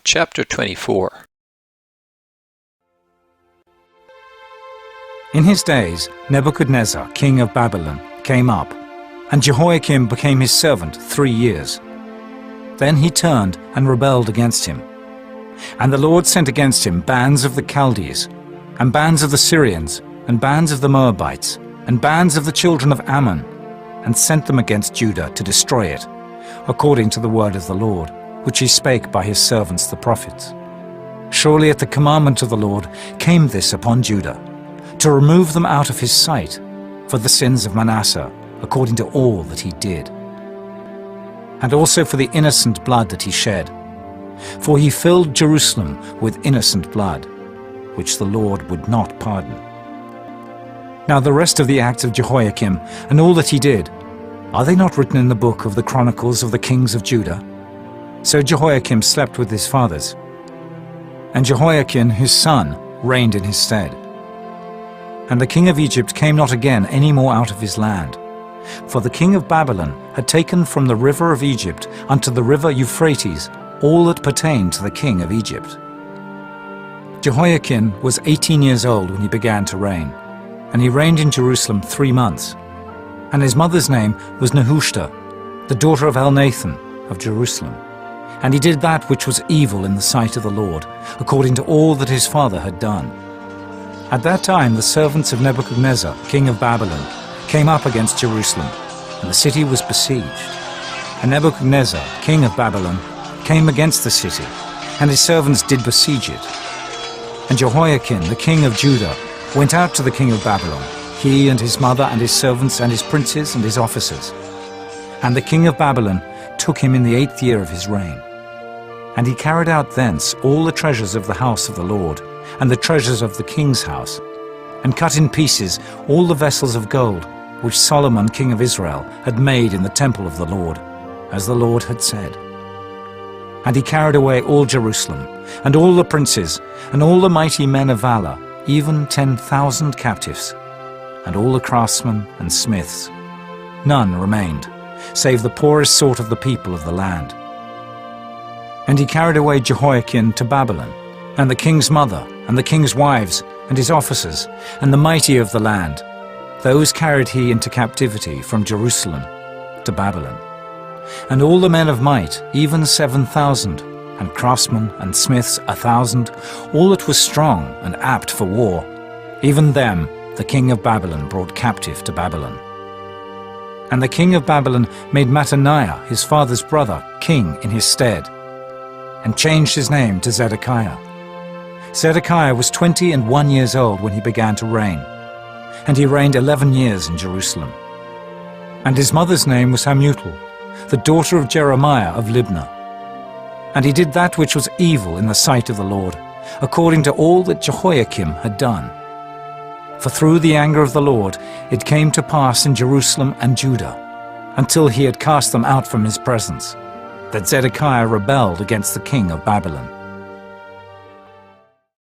Chapter 24. In his days, Nebuchadnezzar, king of Babylon, came up, and Jehoiakim became his servant 3 years. Then he turned and rebelled against him. And the Lord sent against him bands of the Chaldees, and bands of the Syrians, and bands of the Moabites, and bands of the children of Ammon, and sent them against Judah to destroy it, according to the word of the Lord, which he spake by his servants the prophets. Surely at the commandment of the Lord came this upon Judah, to remove them out of his sight, for the sins of Manasseh, according to all that he did, and also for the innocent blood that he shed. For he filled Jerusalem with innocent blood, which the Lord would not pardon. Now the rest of the acts of Jehoiakim, and all that he did, are they not written in the book of the Chronicles of the kings of Judah? So Jehoiakim slept with his fathers, and Jehoiachin his son reigned in his stead. And the king of Egypt came not again any more out of his land, for the king of Babylon had taken from the river of Egypt unto the river Euphrates all that pertained to the king of Egypt. Jehoiachin was 18 years old when he began to reign, and he reigned in Jerusalem 3 months. And his mother's name was Nehushta, the daughter of Elnathan of Jerusalem. And he did that which was evil in the sight of the Lord, according to all that his father had done. At that time the servants of Nebuchadnezzar, king of Babylon, came up against Jerusalem, and the city was besieged. And Nebuchadnezzar, king of Babylon, came against the city, and his servants did besiege it. And Jehoiachin, the king of Judah, went out to the king of Babylon, he and his mother and his servants and his princes and his officers. And the king of Babylon took him in the 8th year of his reign. And he carried out thence all the treasures of the house of the Lord, and the treasures of the king's house, and cut in pieces all the vessels of gold, which Solomon king of Israel had made in the temple of the Lord, as the Lord had said. And he carried away all Jerusalem, and all the princes, and all the mighty men of valor, even 10,000 captives, and all the craftsmen and smiths. None remained, save the poorest sort of the people of the land. And he carried away Jehoiachin to Babylon, and the king's mother, and the king's wives, and his officers, and the mighty of the land. Those carried he into captivity from Jerusalem to Babylon. And all the men of might, even 7,000, and craftsmen and smiths 1,000, all that was strong and apt for war, even them the king of Babylon brought captive to Babylon. And the king of Babylon made Mattaniah, his father's brother, king in his stead, and changed his name to Zedekiah. Zedekiah was 21 years old when he began to reign, and he reigned 11 years in Jerusalem. And his mother's name was Hamutal, the daughter of Jeremiah of Libnah. And he did that which was evil in the sight of the Lord, according to all that Jehoiakim had done. For through the anger of the Lord it came to pass in Jerusalem and Judah, until he had cast them out from his presence, that Zedekiah rebelled against the king of Babylon.